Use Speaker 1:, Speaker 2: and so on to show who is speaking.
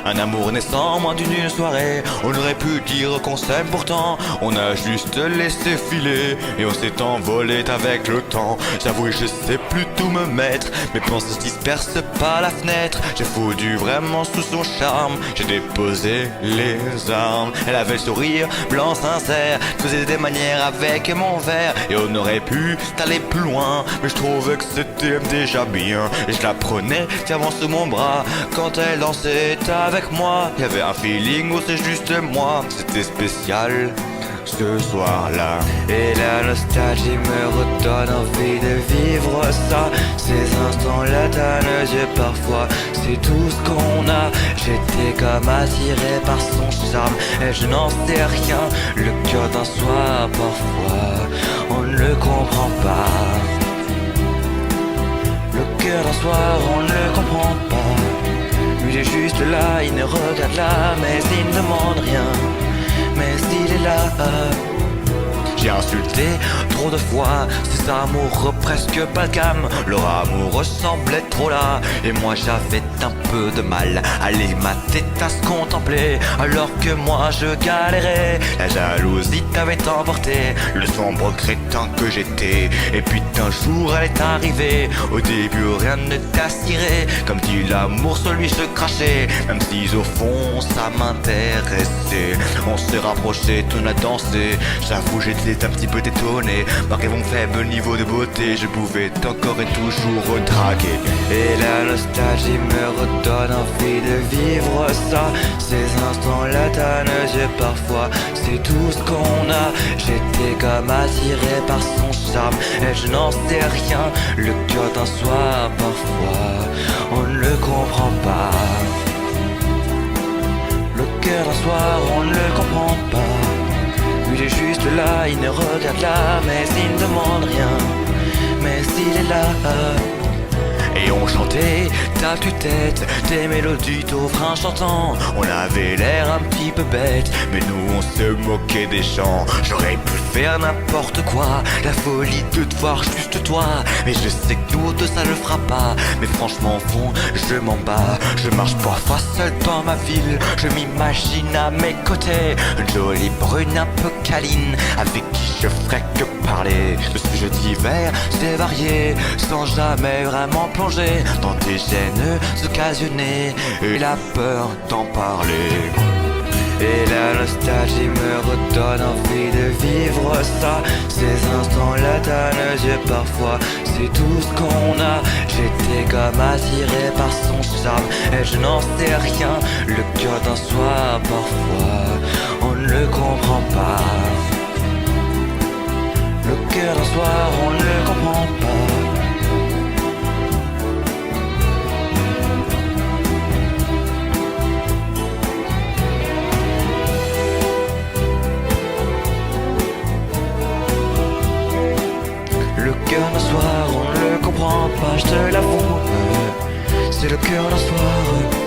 Speaker 1: Un amour naissant moins d'une soirée. On aurait pu dire qu'on s'aime pourtant. On a juste laissé filer et on s'est envolé avec le temps. J'avoue je sais plus tout me mettre. Mes pensées se dispersent par la fenêtre. J'ai foutu vraiment sous son charme. J'ai déposé les armes. Elle avait le sourire blanc sincère. Faisait des manières avec mon verre. Et on aurait pu aller plus loin. Mais je trouvais que c'était déjà bien. Et je la prenais fièrement sous mon bras. Quand elle dansait avec moi, il y avait un feeling où c'est juste moi. C'était spécial ce soir-là. Et la nostalgie me redonne envie de vivre ça. Ces instants-là donnent nos yeux parfois. C'est tout ce qu'on a. J'étais comme attiré par son charme. Et je n'en sais rien. Le cœur d'un soir parfois on ne le comprend pas. Le cœur d'un soir on ne le comprend pas. Il est juste là, il ne regarde là, mais il ne demande rien. Mais s'il est là, j'ai insulté trop de fois ces amours presque pas de gamme. Leur amour ressemblait trop là. Et moi j'avais un peu de mal à les mater, à se contempler. Alors que moi je galérais. La jalousie t'avait emporté, le sombre crétin que j'étais. Et puis un jour elle est arrivée. Au début rien ne t'attirait. Comme dit l'amour sur lui se crachait. Même si au fond ça m'intéressait. On s'est rapprochés, on a dansé. J'avoue j'étais un petit peu détonné. Malgré mon faible niveau de beauté, je pouvais encore et toujours retraquer. Et la nostalgie me redonne envie de vivre ça. Ces instants-là donnent nos yeux parfois. C'est tout ce qu'on a. J'étais comme attiré par son charme. Et je n'en sais rien. Le cœur d'un soir parfois on ne le comprend pas. Le cœur d'un soir on ne le comprend pas. Il est juste là, il ne regarde là, mais il ne demande rien. Mais s'il est là. Et on chantait ta tue-tête, des mélodies au frein chantant. On avait l'air un petit peu bête, mais nous on se moquait des gens. J'aurais pu faire n'importe quoi, la folie de te voir juste toi. Mais je sais que nous deux ça le fera pas. Mais franchement au fond je m'en bats. Je marche parfois seul dans ma ville. Je m'imagine à mes côtés une jolie brune un peu câline, avec qui je ferais que parler. Le sujet d'hiver c'est varié, sans jamais vraiment plonger dans des gênes occasionnées et la peur d'en parler. Et la nostalgie me redonne envie de vivre ça. Ces instants-là donnent nos yeux parfois. C'est tout ce qu'on a. J'étais comme attiré par son charme. Et je n'en sais rien. Le cœur d'un soir parfois on ne le comprend pas. Le cœur d'un soir on ne le comprend pas. Le cœur d'un soir, on ne le comprend pas, je te l'avoue. C'est le cœur d'un soir.